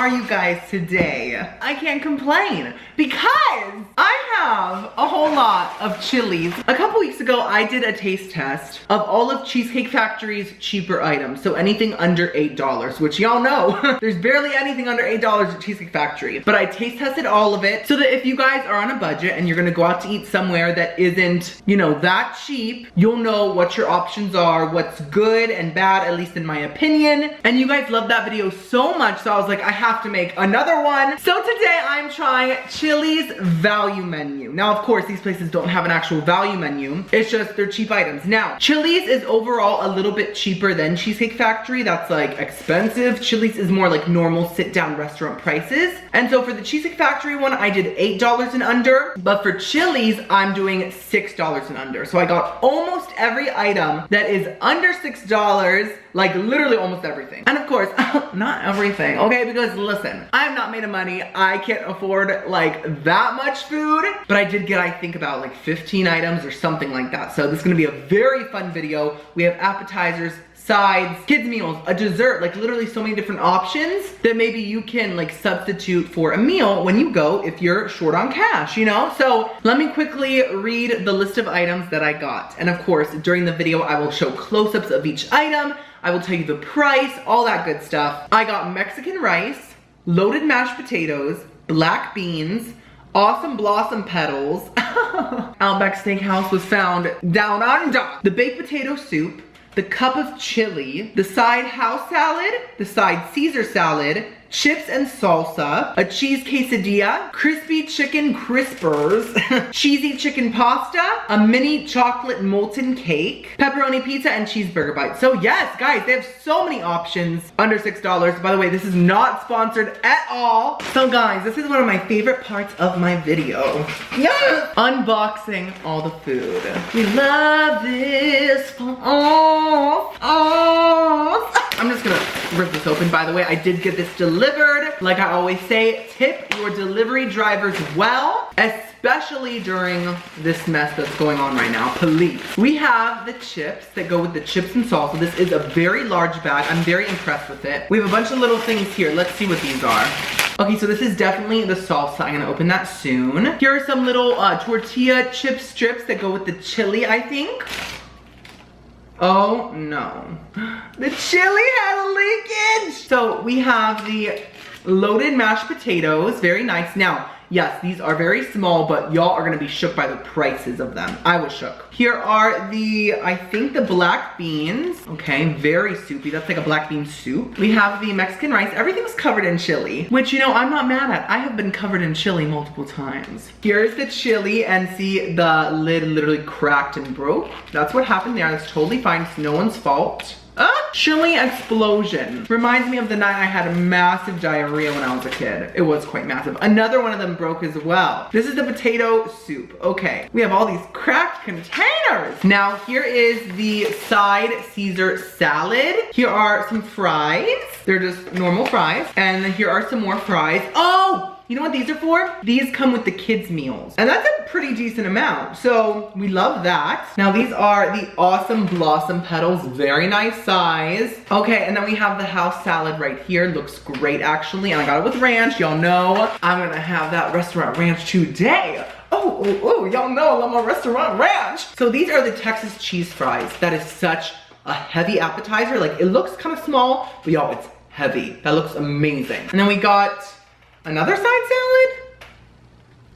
are you guys today? I can't complain because I have a whole lot of chilies. A couple weeks ago, I did a taste test of all of Cheesecake Factory's cheaper items. So anything under $8, which y'all know, there's barely anything under $8 at Cheesecake Factory. But I taste tested all of it so that if you guys are on a budget and you're gonna go out to eat somewhere that isn't, you know, that cheap, you'll know what your options are, what's good and bad, at least in my opinion. And you guys loved that video so much, so I was like, I have to make another one. So today I'm trying Chili's value menu. Now, of course, these places don't have an actual value menu. It's just they're cheap items. Now, Chili's is overall a little bit cheaper than Cheesecake Factory. That's like expensive. Chili's is more like normal sit-down restaurant prices. And so for the Cheesecake Factory one, I did $8 and under. But for Chili's, I'm doing $6 and under. So I got almost every item that is under $6, like literally almost everything. And of course, not everything, okay? Because listen, I'm not made of money. I can't afford like that much food, but I did get, I think about like 15 items or something like that. So this is gonna be a very fun video. We have appetizers, sides, kids meals, a dessert, like literally so many different options that maybe you can like substitute for a meal when you go if you're short on cash, you know? So let me quickly read the list of items that I got. And of course, during the video, I will show close-ups of each item. I will tell you the price, all that good stuff. I got Mexican rice, loaded mashed potatoes, black beans, awesome blossom petals. Outback Steakhouse was found down under. The baked potato soup, the cup of chili, the side house salad, the side Caesar salad, chips and salsa, a cheese quesadilla, crispy chicken crispers, cheesy chicken pasta, a mini chocolate molten cake, pepperoni pizza, and cheeseburger bites. So yes, guys, they have so many options under $6. By the way, this is not sponsored at all. So guys, this is one of my favorite parts of my video. Yes! Unboxing all the food. We love this for all. I'm just gonna rip this open. By the way, I did get this delivered. Like I always say, tip your delivery drivers well, especially during this mess that's going on right now, please. We have the chips that go with the chips and salsa. This is a very large bag. I'm very impressed with it. We have a bunch of little things here. Let's see what these are. Okay, so this is definitely the salsa. I'm gonna open that soon. Here are some little tortilla chip strips that go with the chili, I think. Oh no, the chili had a leakage. So we have the loaded mashed potatoes, very nice. Now, yes, these are very small, but y'all are gonna be shook by the prices of them. I was shook. Here are the, I think the black beans. Okay, very soupy. That's like a black bean soup. We have the Mexican rice. Everything's covered in chili, which, you know, I'm not mad at. I have been covered in chili multiple times. Here's the chili, and see the lid literally cracked and broke. That's what happened there. That's totally fine. It's no one's fault. Chili explosion. Reminds me of the night I had a massive diarrhea when I was a kid. It was quite massive. Another one of them broke as well. This is the potato soup. Okay, we have all these cracked containers. Now here is the side Caesar salad. Here are some fries. They're just normal fries. And then here are some more fries. Oh! You know what these are for? These come with the kids' meals. And that's a pretty decent amount. So we love that. Now these are the awesome blossom petals. Very nice size. Okay, and then we have the house salad right here. Looks great actually. And I got it with ranch. Y'all know I'm gonna have that restaurant ranch today. Oh, y'all know I love my restaurant ranch. So these are the Texas cheese fries. That is such a heavy appetizer. Like it looks kind of small, but y'all, it's heavy. That looks amazing. And then we got another side salad?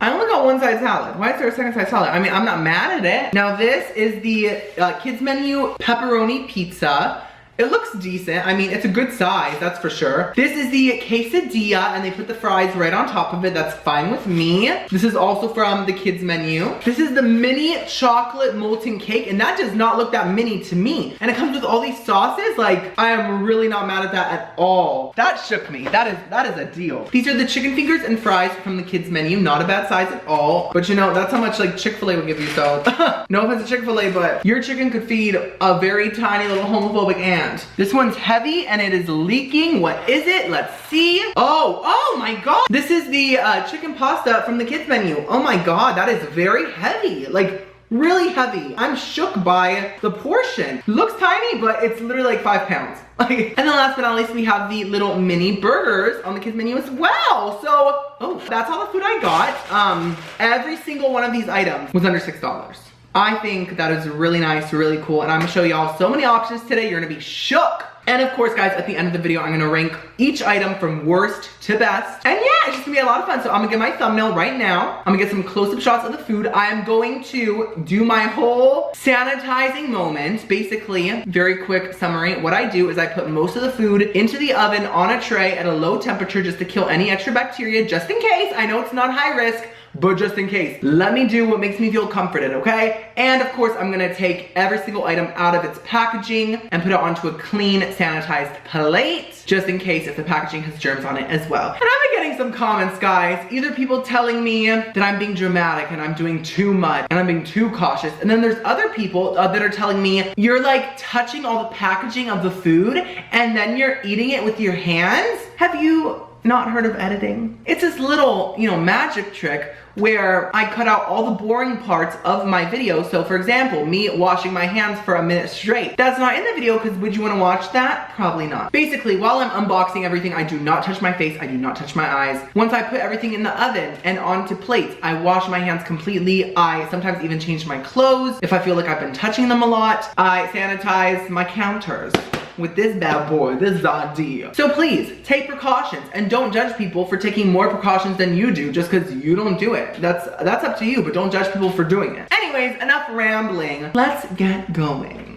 I only got one side salad. Why is there a second side salad? I mean, I'm not mad at it. Now this is the kids menu pepperoni pizza. It looks decent. I mean, it's a good size, that's for sure. This is the quesadilla, and they put the fries right on top of it. That's fine with me. This is also from the kids menu. This is the mini chocolate molten cake, and that does not look that mini to me. And it comes with all these sauces. Like, I am really not mad at that at all. That shook me. That is a deal. These are the chicken fingers and fries from the kids menu. Not a bad size at all. But you know, that's how much like Chick-fil-A would give you, so. No offense to Chick-fil-A, but your chicken could feed a very tiny little homophobic ant. This one's heavy and it is leaking. What is it? Let's see. Oh my god. This is the chicken pasta from the kids menu. Oh my god, that is very heavy. Like, really heavy. I'm shook by the portion. Looks tiny, but it's literally like 5 pounds. And then last but not least, we have the little mini burgers on the kids menu as well. So, oh, that's all the food I got. Every single one of these items was under $6. I think that is really nice, really cool. And I'm gonna show y'all so many options today. You're gonna be shook. And of course, guys, at the end of the video, I'm gonna rank each item from worst to best. And yeah, it's just gonna be a lot of fun. So I'm gonna get my thumbnail right now. I'm gonna get some close-up shots of the food. I am going to do my whole sanitizing moment. Basically, very quick summary. What I do is I put most of the food into the oven on a tray at a low temperature just to kill any extra bacteria, just in case. I know it's not high risk, but just in case. Let me do what makes me feel comforted, okay? And of course, I'm gonna take every single item out of its packaging and put it onto a clean, sanitized plate, just in case if the packaging has germs on it as well. And I've been getting some comments, guys. Either people telling me that I'm being dramatic and I'm doing too much and I'm being too cautious. And then there's other people that are telling me, you're like touching all the packaging of the food and then you're eating it with your hands. Have you not heard of editing? It's this little, magic trick where I cut out all the boring parts of my video. So for example, me washing my hands for a minute straight. That's not in the video because would you want to watch that? Probably not. Basically, while I'm unboxing everything, I do not touch my face. I do not touch my eyes. Once I put everything in the oven and onto plates, I wash my hands completely. I sometimes even change my clothes if I feel like I've been touching them a lot. I sanitize my counters with this bad boy, this Zadia. So please, take precautions and don't judge people for taking more precautions than you do just because you don't do it. That's up to you, but don't judge people for doing it. Anyways, enough rambling. Let's get going.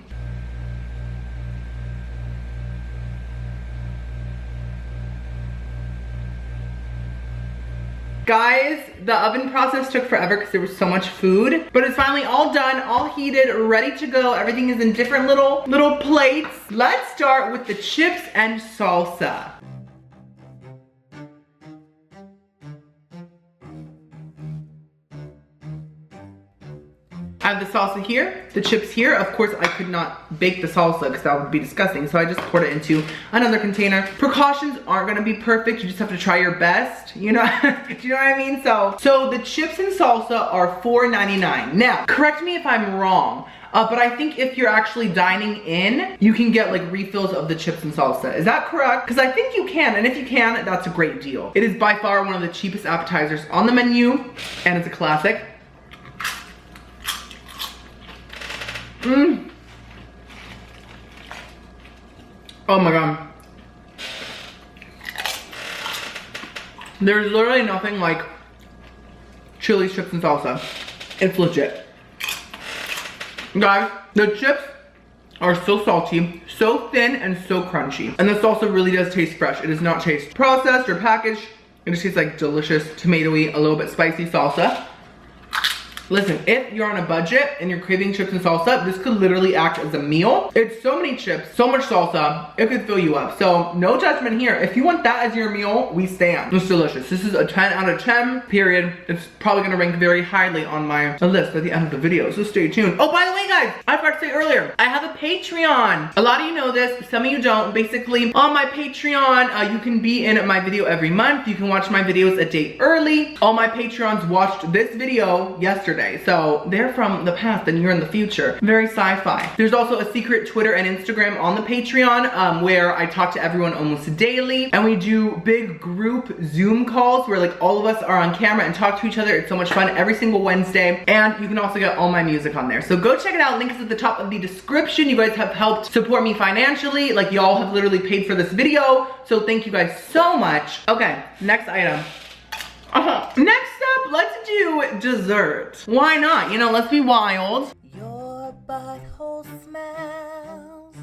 Guys, the oven process took forever because there was so much food, but it's finally all done, all heated, ready to go. Everything is in different little plates. Let's start with the chips and salsa. I have the salsa here, the chips here. Of course, I could not bake the salsa because that would be disgusting. So I just poured it into another container. Precautions aren't gonna be perfect. You just have to try your best, you know? Do you know what I mean? So the chips and salsa are $4.99. Now, correct me if I'm wrong, but I think if you're actually dining in, you can get like refills of the chips and salsa. Is that correct? Because I think you can, and if you can, that's a great deal. It is by far one of the cheapest appetizers on the menu, and it's a classic. Oh my god. There's literally nothing like chili chips and salsa. It's legit. Guys, the chips are so salty, so thin, and so crunchy. And the salsa really does taste fresh. It does not taste processed or packaged. It just tastes like delicious, tomatoey, a little bit spicy salsa. Listen, if you're on a budget and you're craving chips and salsa, this could literally act as a meal. It's so many chips, so much salsa, it could fill you up. So no judgment here. If you want that as your meal, we stand. It's delicious. This is a 10 out of 10, period. It's probably gonna rank very highly on my list at the end of the video, so stay tuned. Oh, by the way, guys, I forgot to say earlier, I have a Patreon. A lot of you know this, some of you don't. Basically, on my Patreon, you can be in my video every month. You can watch my videos a day early. All my Patreons watched this video yesterday. So they're from the past and you're in the future. Very sci-fi. There's also a secret Twitter and Instagram on the Patreon where I talk to everyone almost daily, and we do big group Zoom calls where like all of us are on camera and talk to each other. It's so much fun every single Wednesday, and you can also get all my music on there. So go check it out. Link is at the top of the description. You guys have helped support me financially. Like y'all have literally paid for this video. So thank you guys so much. Okay, next item. Next up, let's do dessert. Why not? Let's be wild. Your butthole smells.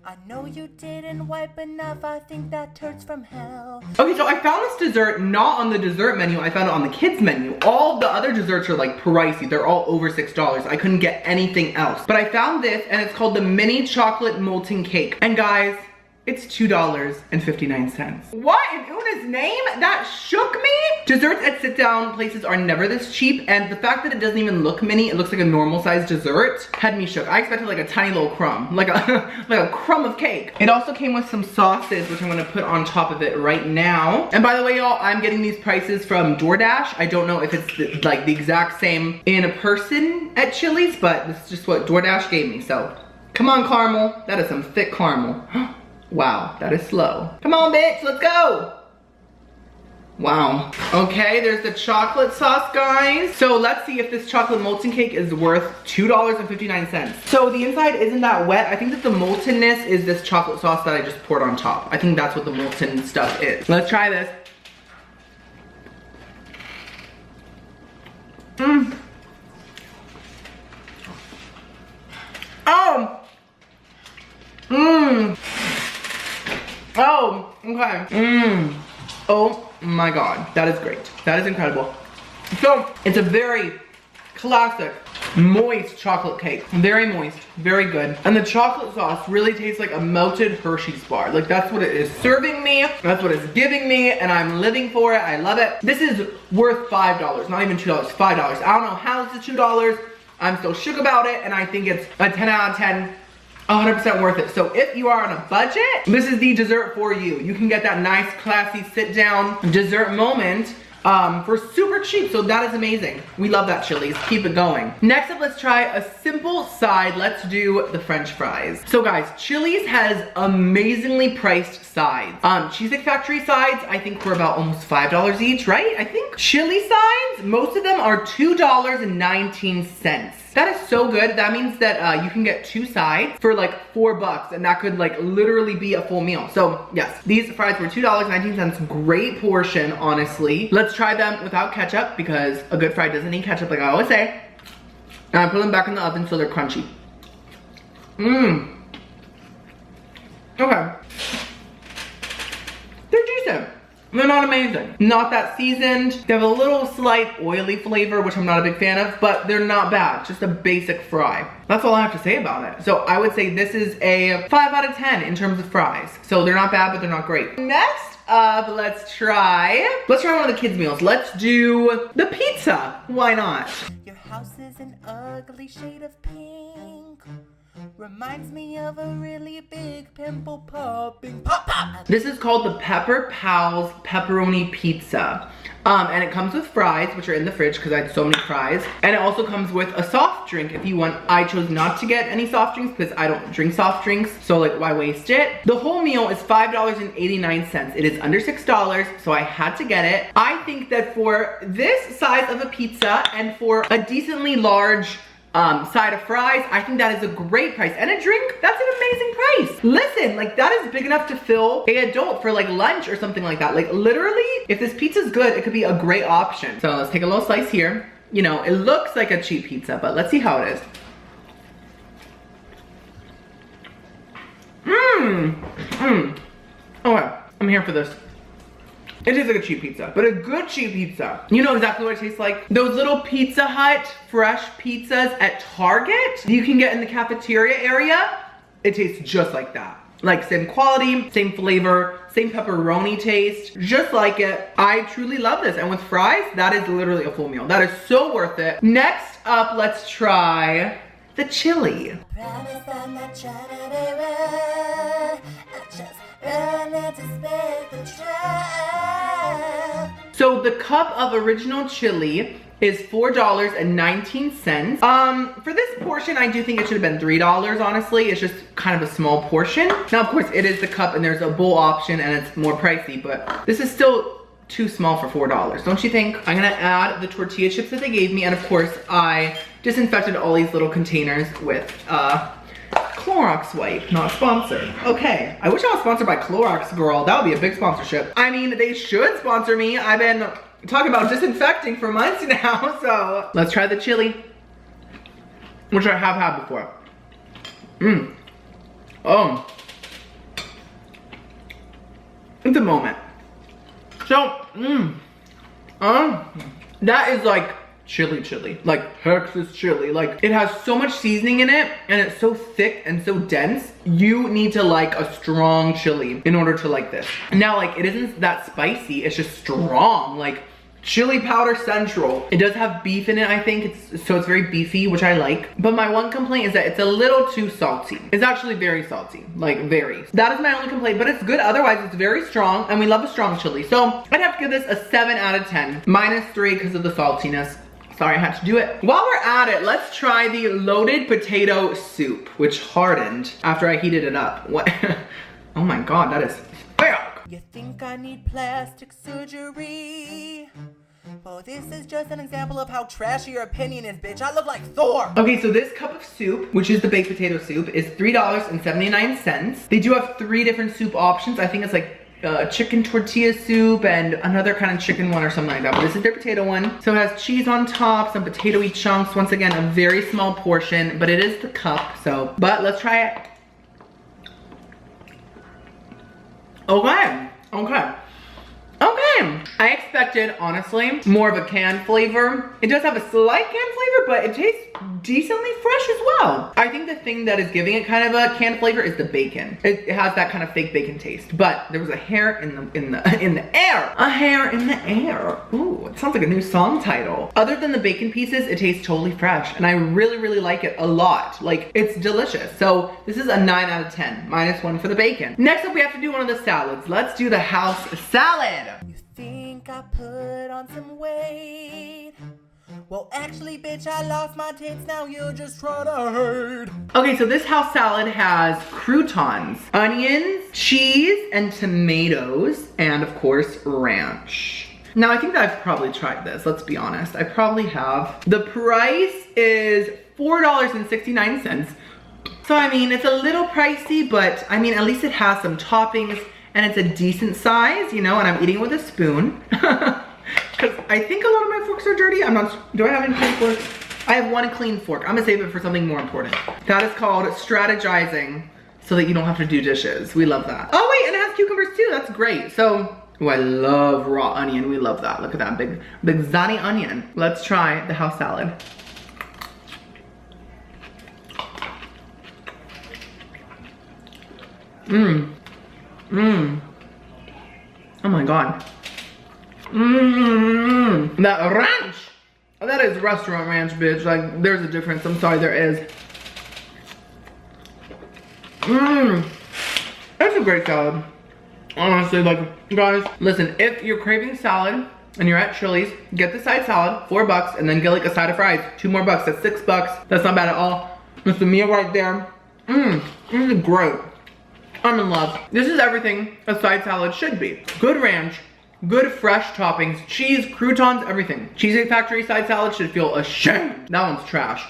I know you didn't wipe enough. I think that turds from hell. Okay, so I found this dessert not on the dessert menu. I found it on the kids menu. All the other desserts are like pricey. They're all over $6. I couldn't get anything else. But I found this, and it's called the mini chocolate molten cake. And guys, It's $2.59. What in Una's name? That shook me. Desserts at sit-down places are never this cheap, and the fact that it doesn't even look mini, it looks like a normal sized dessert, had me shook. I expected like a tiny little crumb, like a crumb of cake. It also came with some sauces, which I'm gonna put on top of it right now. And by the way, y'all, I'm getting these prices from DoorDash. I don't know if it's like the exact same in person at Chili's, but this is just what DoorDash gave me. So come on, caramel. That is some thick caramel. Wow, that is slow. Come on, bitch, let's go. Wow. Okay, there's the chocolate sauce, guys. So let's see if this chocolate molten cake is worth $2.59. So the inside isn't that wet. I think that the moltenness is this chocolate sauce that I just poured on top. I think that's what the molten stuff is. Let's try this. Oh, okay. Oh my God, that is great. That is incredible. So it's a very classic moist chocolate cake. Very moist, very good. And the chocolate sauce really tastes like a melted Hershey's bar. Like that's what it is serving me. That's what it's giving me, and I'm living for it. I love it. This is worth $5, not even $2, $5. I don't know how this is $2. I'm still shook about it, and I think it's a 10 out of 10. 100% worth it. So if you are on a budget, this is the dessert for you. You can get that nice, classy, sit-down dessert moment for super cheap. So that is amazing. We love that, Chili's. Keep it going. Next up, let's try a simple side. Let's do the French fries. So guys, Chili's has amazingly priced sides. Cheesecake Factory sides, I think were about almost $5 each, right? I think Chili sides, most of them are $2.19. That is so good. That means that you can get 2 sides for like $4, and that could like literally be a full meal. So yes, these fries were $2.19. Great portion, honestly. Let's try them without ketchup because a good fry doesn't need ketchup, like I always say. And I put them back in the oven so they're crunchy. Okay. They're decent. They're not amazing. Not that seasoned. They have a little slight oily flavor, which I'm not a big fan of, but they're not bad. Just a basic fry. That's all I have to say about it. So I would say this is a 5 out of 10 in terms of fries. So they're not bad, but they're not great. Next up, let's try one of the kids' meals. Let's do the pizza. Why not? Your house is an ugly shade of pink. Reminds me of a really big pimple popping pop. This is called the Pepper Pals Pepperoni Pizza. And it comes with fries, which are in the fridge because I had so many fries. And it also comes with a soft drink if you want. I chose not to get any soft drinks because I don't drink soft drinks. So like, why waste it? The whole meal is $5.89. It is under $6, so I had to get it. I think that for this size of a pizza and for a decently large side of fries, I think that is a great price. And a drink, that's an amazing price. Listen, like that is big enough to fill an adult for like lunch or something like that. Like literally, if this pizza's good, it could be a great option. So let's take a little slice here. You know, it looks like a cheap pizza, but let's see how it is. Okay, I'm here for this. It tastes like a cheap pizza, but a good cheap pizza. You know exactly what it tastes like. Those little Pizza Hut fresh pizzas at Target you can get in the cafeteria area. It tastes just like that. Like same quality, same flavor, same pepperoni taste, just like it. I truly love this. And with fries, that is literally a full meal. That is so worth it. Next up, let's try the chili. So the cup of original chili is $4.19. For this portion, I do think it should have been $3, honestly. It's just kind of a small portion. Now, of course, it is the cup and there's a bowl option and it's more pricey, but this is still too small for $4, don't you think? I'm gonna add the tortilla chips that they gave me, and of course, I disinfected all these little containers with Clorox wipe, not sponsored. Okay, I wish I was sponsored by Clorox, girl. That would be a big sponsorship. I mean, they should sponsor me. I've been talking about disinfecting for months now, so. Let's try the chili, which I have had before. Oh. It's a moment. So, that is like chili. Like Texas chili. Like it has so much seasoning in it and it's so thick and so dense. You need to like a strong chili in order to like this. Now like it isn't that spicy, it's just strong. Like chili powder central. It does have beef in it, I think. It's very beefy, which I like. But my one complaint is that it's a little too salty. It's actually very salty, like very. That is my only complaint, but it's good. Otherwise, it's very strong, and we love a strong chili. So I'd have to give this a 7 out of 10. -3 because of the saltiness. Sorry, I had to do it. While we're at it, let's try the loaded potato soup, which hardened after I heated it up. What? Oh my God, that is thick. You think I need plastic surgery? Well, this is just an example of how trashy your opinion is, bitch. I look like Thor. Okay, so this cup of soup, which is the baked potato soup, is $3.79. They do have 3 different soup options. I think it's like chicken tortilla soup and another kind of chicken one or something like that. But this is their potato one. So it has cheese on top, some potato-y chunks. Once again, a very small portion, but it is the cup. So, but let's try it. Okay. I expected, honestly, more of a canned flavor. It does have a slight canned flavor, but it tastes decently fresh as well. I think the thing that is giving it kind of a canned flavor is the bacon. It has that kind of fake bacon taste, but there was a hair in the air. A hair in the air. Ooh, it sounds like a new song title. Other than the bacon pieces, it tastes totally fresh, and I really like it a lot. Like, it's delicious. So this is a 9 out of 10, -1 for the bacon. Next up, we have to do one of the salads. Let's do the house salad. You think I put on some weight? Well, actually, bitch, I lost my tits. Now you're just trying to hide. Okay, so this house salad has croutons, onions, cheese, and tomatoes, and of course, ranch. Now, I think that I've probably tried this, let's be honest. I probably have. The price is $4.69. So, I mean, it's a little pricey, but I mean, at least it has some toppings and it's a decent size, you know, and I'm eating it with a spoon. Because I think a lot of my forks are dirty. Do I have any clean forks? I have one clean fork. I'm gonna save it for something more important. That is called strategizing so that you don't have to do dishes. We love that. Oh wait, and it has cucumbers too, that's great. So, oh, I love raw onion, we love that. Look at that big zany onion. Let's try the house salad. Oh my God. That ranch. That is restaurant ranch, bitch. Like, there's a difference. I'm sorry, there is. That's a great salad. Honestly, like, guys, listen, if you're craving salad and you're at Chili's, get the side salad, $4, and then get like a side of fries, $2 more. That's $6. That's not bad at all. It's the meal right there. This is great. I'm in love. This is everything a side salad should be. Good ranch, good fresh toppings, cheese, croutons, everything. Cheesecake Factory side salad should feel ashamed. That one's trash.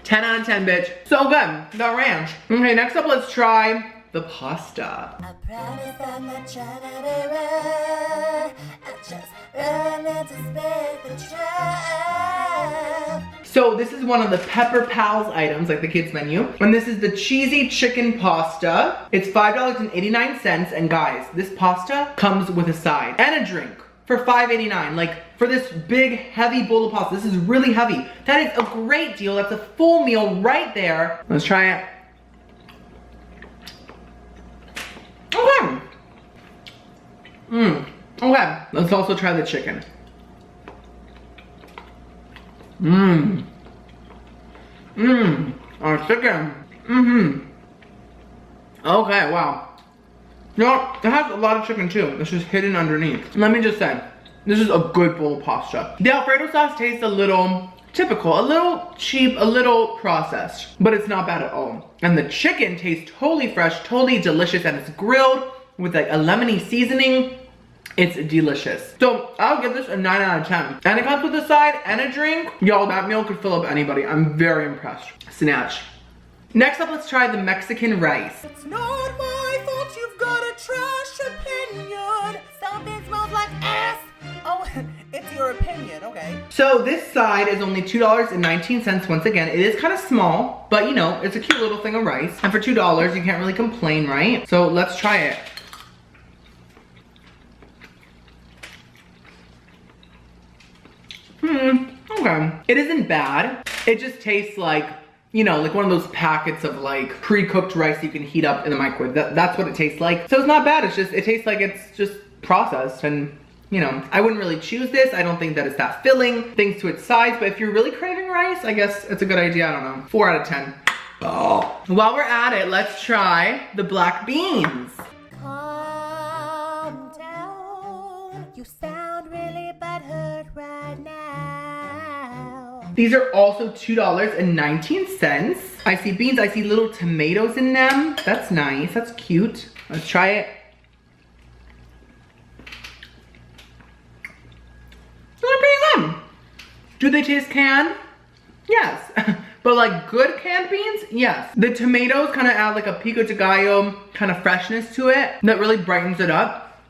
10 out of 10, bitch. So good, the ranch. Okay, next up, let's try the pasta. I promise I'm not trying to be right. I just really suspect the trap. So this is one of the Pepper Pals items, like the kids menu. And this is the cheesy chicken pasta. It's $5.89, and guys, this pasta comes with a side and a drink for $5.89. Like, for this big, heavy bowl of pasta. This is really heavy. That is a great deal. That's a full meal right there. Let's try it. Okay. Okay, let's also try the chicken. Our chicken. Okay, wow. You know, it has a lot of chicken too. It's just hidden underneath. Let me just say, this is a good bowl of pasta. The Alfredo sauce tastes a little typical, a little cheap, a little processed, but it's not bad at all. And the chicken tastes totally fresh, totally delicious, and it's grilled with like a lemony seasoning. It's delicious. So I'll give this a 9 out of 10. And it comes with a side and a drink. Y'all, that meal could fill up anybody. I'm very impressed. Snatch. Next up, let's try the Mexican rice. It's not my fault you've got a trash opinion. Something smells like ass. Oh, it's your opinion, okay. So this side is only $2.19 once again. It is kind of small, but you know, it's a cute little thing of rice. And for $2, you can't really complain, right? So let's try it. Okay. It isn't bad. It just tastes like, you know, like one of those packets of like pre-cooked rice you can heat up in the microwave. That's what it tastes like. So it's not bad. It's just, it tastes like it's just processed, and you know, I wouldn't really choose this. I don't think that it's that filling, thanks to its size, but if you're really craving rice, I guess it's a good idea. I don't know. 4 out of 10. Oh. While we're at it, let's try the black beans. Calm down. You sound really butthurt right now. These are also $2.19. I see beans, I see little tomatoes in them. That's nice, that's cute. Let's try it. They're pretty good. Do they taste canned? Yes. But like good canned beans? Yes. The tomatoes kind of add like a pico de gallo kind of freshness to it that really brightens it up.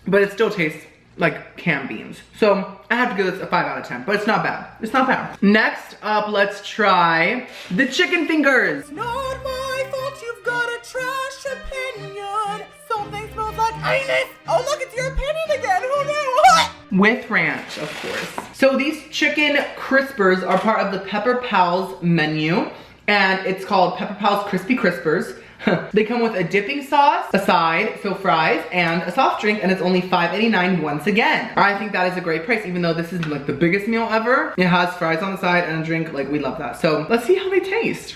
But it still tastes like canned beans. So I have to give this a 5 out of 10, but it's not bad. It's not bad. Next up, let's try the chicken fingers. It's not my fault you've got a trash opinion. Something smells like anus. Oh look, it's your opinion again. Who knew? With ranch, of course. So these chicken crispers are part of the Pepper Pals menu, and it's called Pepper Pals Crispy Crispers. They come with a dipping sauce, a side, so fries, and a soft drink, and it's only $5.89 once again. I think that is a great price, even though this is like the biggest meal ever. It has fries on the side and a drink, like we love that. So let's see how they taste.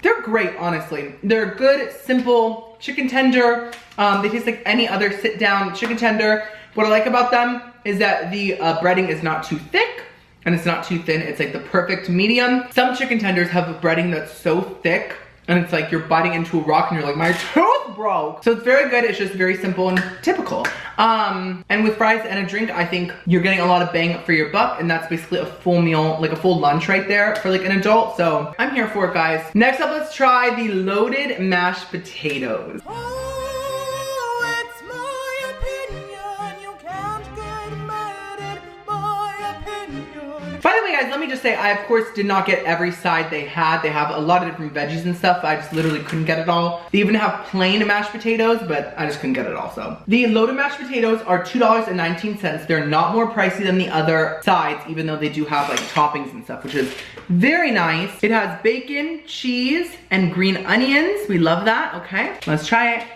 They're great, honestly. They're good, simple chicken tender. They taste like any other sit-down chicken tender. What I like about them is that the breading is not too thick and it's not too thin. It's like the perfect medium. Some chicken tenders have a breading that's so thick and it's like you're biting into a rock and you're like, my tooth broke. So it's very good. It's just very simple and typical. And with fries and a drink, I think you're getting a lot of bang for your buck, and that's basically a full meal, like a full lunch right there for like an adult. So I'm here for it, guys. Next up, let's try the loaded mashed potatoes. Oh, it's my opinion. You can't get mad at my opinion. By the way, guys, let me just say, I of course did not get every side they had. They have a lot of different veggies and stuff. I just literally couldn't get it all. They even have plain mashed potatoes, but I just couldn't get it all. So the loaded mashed potatoes are $2.19. They're not more pricey than the other sides, even though they do have like toppings and stuff, which is very nice. It has bacon, cheese, and green onions. We love that. Okay, let's try it.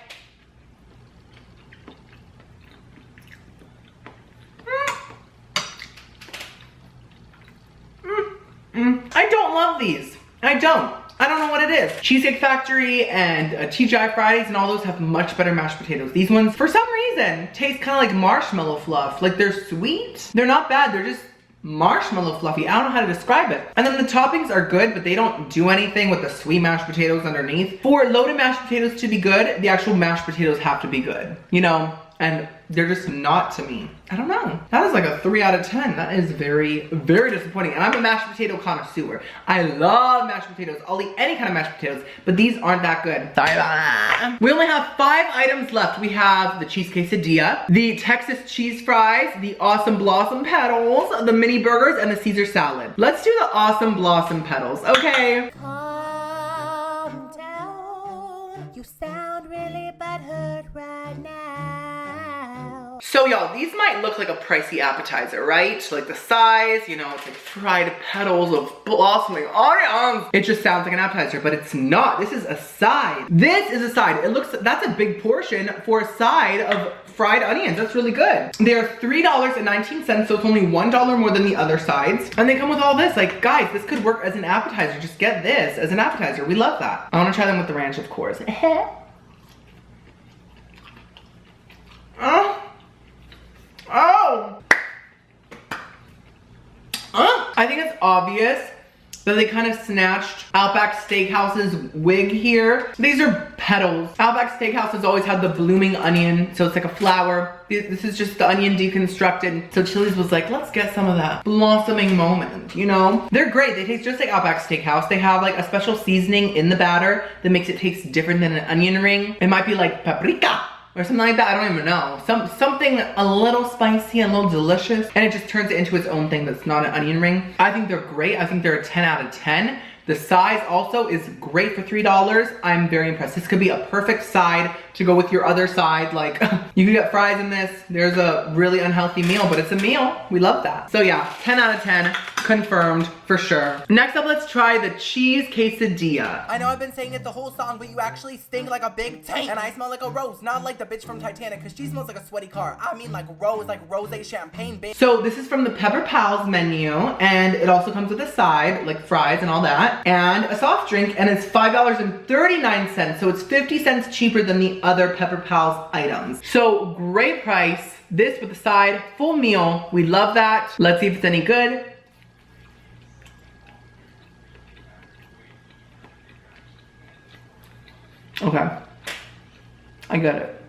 I don't love these. I don't know what it is. Cheesecake Factory and TGI Fridays and all those have much better mashed potatoes. These ones, for some reason, taste kind of like marshmallow fluff. Like they're sweet. They're not bad. They're just marshmallow fluffy. I don't know how to describe it. And then the toppings are good, but they don't do anything with the sweet mashed potatoes underneath. For loaded mashed potatoes to be good, the actual mashed potatoes have to be good, you know? And they're just not to me. I don't know. That is like a 3 out of 10. That is very, very disappointing. And I'm a mashed potato connoisseur. I love mashed potatoes. I'll eat any kind of mashed potatoes, but these aren't that good. Sorry about that. We only have 5 items left. We have the cheese quesadilla, the Texas cheese fries, the awesome blossom petals, the mini burgers, and the Caesar salad. Let's do the awesome blossom petals, okay? Calm down. You sound really butthurt right now. So y'all, these might look like a pricey appetizer, right? Like the size, you know, it's like fried petals of blossoming onions. It just sounds like an appetizer, but it's not. This is a side. This is a side. It looks, that's a big portion for a side of fried onions. That's really good. They're $3.19, so it's only $1 more than the other sides. And they come with all this. Like, guys, this could work as an appetizer. Just get this as an appetizer. We love that. I wanna try them with the ranch, of course. I think it's obvious that they kind of snatched Outback Steakhouse's wig here. These are petals. Outback Steakhouse has always had the blooming onion, so it's like a flower. This is just the onion deconstructed. So Chili's was like, let's get some of that blossoming moment, you know? They're great. They taste just like Outback Steakhouse. They have like a special seasoning in the batter that makes it taste different than an onion ring. It might be like paprika or something like that. I don't even know. Something a little spicy, a little delicious, and it just turns it into its own thing that's not an onion ring. I think they're great. I think they're a 10 out of 10. The size also is great for $3. I'm very impressed. This could be a perfect side to go with your other side. Like, you could get fries in this. There's a really unhealthy meal, but it's a meal. We love that. So yeah, 10 out of 10, confirmed for sure. Next up, let's try the cheese quesadilla. I know I've been saying it the whole song, but you actually stink like a big tank. And I smell like a rose, not like the bitch from Titanic, because she smells like a sweaty car. I mean like rose, like rosé champagne, bitch. So this is from the Pepper Pals menu, and it also comes with a side, like fries and all that, and a soft drink, and it's $5.39, so it's 50 cents cheaper than the other Pepper Pals items. So great price. This with the side, full meal. We love that. Let's see if it's any good. Okay, I get it.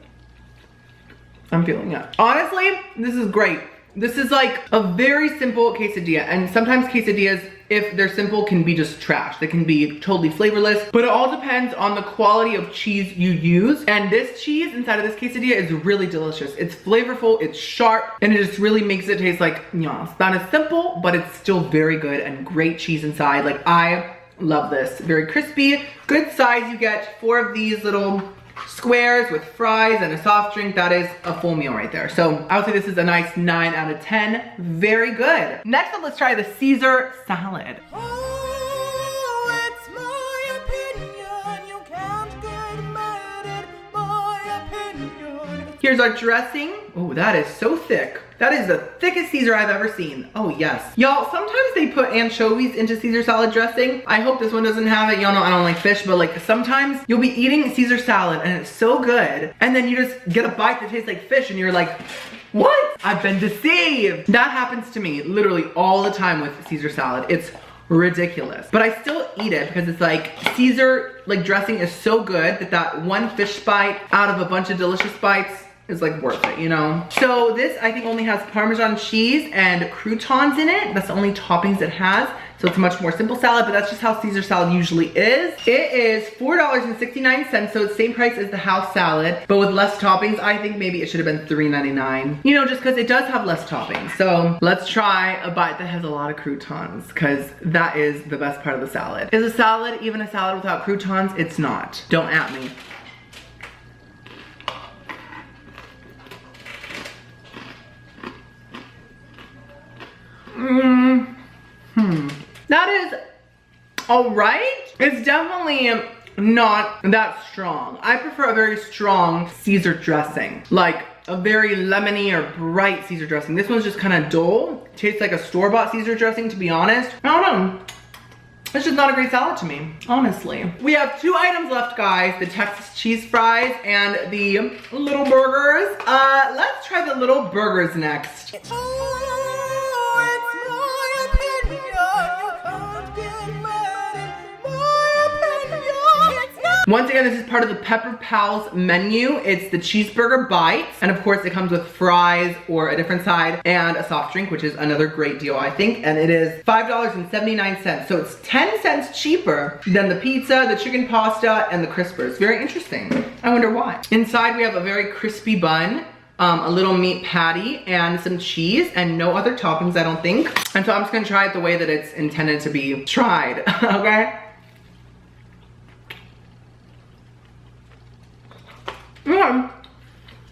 I'm feeling it. Honestly, this is great. This is like a very simple quesadilla, and sometimes quesadillas, if they're simple, can be just trash. They can be totally flavorless, but it all depends on the quality of cheese you use. And this cheese inside of this quesadilla is really delicious. It's flavorful, it's sharp, and it just really makes it taste like, you know, it's not as simple, but it's still very good and great cheese inside. Like, I love this. Very crispy, good size. You get 4 of these little squares with fries and a soft drink. That is a full meal right there. So I would say this is a nice 9 out of 10. Very good. Next up, let's try the Caesar salad. Oh, it's my opinion. You can't get mad at my opinion. Here's our dressing. Oh, that is so thick. That is the thickest Caesar I've ever seen. Oh yes. Y'all, sometimes they put anchovies into Caesar salad dressing. I hope this one doesn't have it. Y'all know I don't like fish, but like sometimes you'll be eating Caesar salad and it's so good, and then you just get a bite that tastes like fish and you're like, what? I've been deceived. That happens to me literally all the time with Caesar salad. It's ridiculous, but I still eat it because it's like Caesar like dressing is so good that one fish bite out of a bunch of delicious bites is like worth it, you know? So this I think only has Parmesan cheese and croutons in it. That's the only toppings it has. So it's a much more simple salad, but that's just how Caesar salad usually is. It is $4.69, so it's same price as the house salad, but with less toppings. I think maybe it should have been $3.99. You know, just because it does have less toppings. So let's try a bite that has a lot of croutons, because that is the best part of the salad. Is a salad even a salad without croutons? It's not. Don't at me. That is all right. It's definitely not that strong. I prefer a very strong Caesar dressing, like a very lemony or bright Caesar dressing. This one's just kind of dull. Tastes like a store-bought Caesar dressing, to be honest. I don't know. It's just not a great salad to me, honestly. We have 2 items left, guys. The Texas cheese fries and the little burgers. Let's try the little burgers next. Once again, this is part of the Pepper Pals menu. It's the Cheeseburger Bites. And of course, it comes with fries or a different side and a soft drink, which is another great deal, I think. And it is $5.79. So it's 10 cents cheaper than the pizza, the chicken pasta, and the crispers. Very interesting. I wonder why. Inside, we have a very crispy bun, a little meat patty, and some cheese, and no other toppings, I don't think. And so I'm just gonna try it the way that it's intended to be tried, okay? Yeah,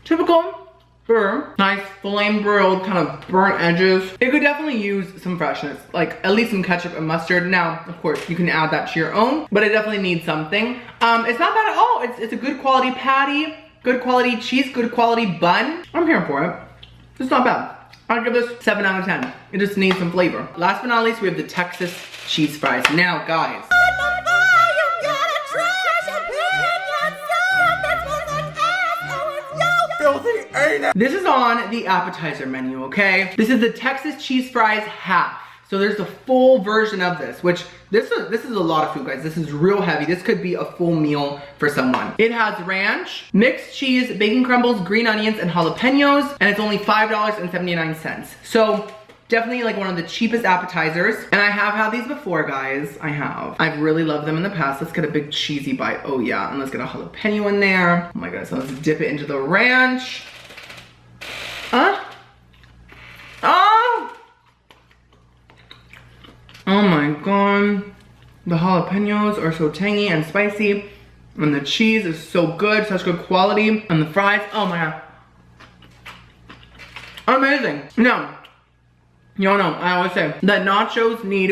typical burger. Nice flame broiled, kind of burnt edges. It could definitely use some freshness, like at least some ketchup and mustard. Now, of course, you can add that to your own, but it definitely needs something. It's not bad at all. It's a good quality patty, good quality cheese, good quality bun. I'm here for it. It's not bad. I'll give this 7 out of 10. It just needs some flavor. Last but not least, we have the Texas cheese fries. Now, guys. This is on the appetizer menu, okay? This is the Texas cheese fries half. So there's a full version of this, which this is a lot of food, guys. This is real heavy. This could be a full meal for someone. It has ranch, mixed cheese, bacon crumbles, green onions, and jalapenos, and it's only $5.79. So definitely like one of the cheapest appetizers. And I have had these before, guys. I have. I've really loved them in the past. Let's get a big cheesy bite. Oh yeah, and let's get a jalapeno in there. Oh my god, so let's dip it into the ranch. Huh? Oh! Oh my god. The jalapenos are so tangy and spicy. And the cheese is so good, such good quality. And the fries, oh my god. Amazing. Now, y'all know, I always say that nachos need,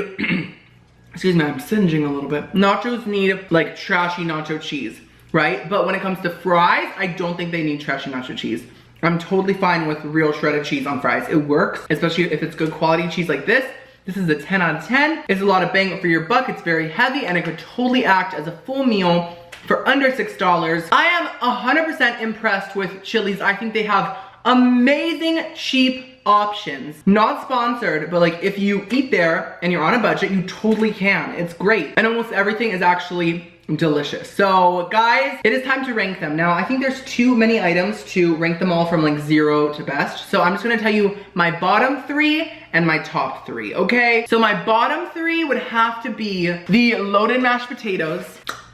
excuse me, I'm singeing a little bit. Nachos need like trashy nacho cheese, right? But when it comes to fries, I don't think they need trashy nacho cheese. I'm totally fine with real shredded cheese on fries. It works, especially if it's good quality cheese like this. This is a 10 out of 10. It's a lot of bang for your buck. It's very heavy and it could totally act as a full meal for under $6. I am 100% impressed with Chili's. I think they have amazing cheap options. Not sponsored, but like if you eat there and you're on a budget, you totally can. It's great. And almost everything is actually delicious. So guys, it is time to rank them. Now I think there's too many items to rank them all from like 0 to best. So I'm just gonna tell you my bottom 3 and my top 3, okay? So my bottom 3 would have to be the loaded mashed potatoes,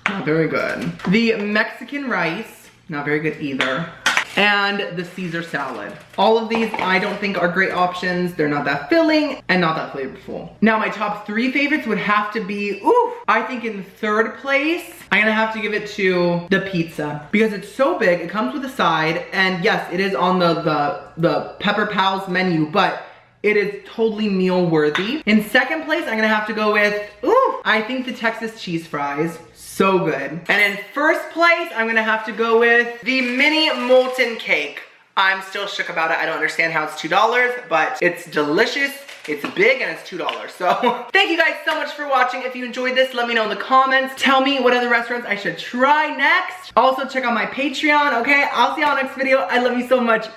not very good. The Mexican rice, not very good either. And the Caesar salad. All of these I don't think are great options. They're not that filling and not that flavorful. Now my top 3 favorites would have to be, I think in 3rd place, I'm gonna have to give it to the pizza because it's so big, it comes with a side, and yes, it is on the Pepper Pals menu, but it is totally meal worthy. In 2nd place, I'm gonna have to go with, I think the Texas cheese fries. So good. And in 1st place, I'm gonna have to go with the mini molten cake. I'm still shook about it. I don't understand how it's $2, but it's delicious, it's big, and it's $2. So thank you guys so much for watching. If you enjoyed this, let me know in the comments. Tell me what other restaurants I should try next. Also check out my Patreon, okay? I'll see y'all next video. I love you so much.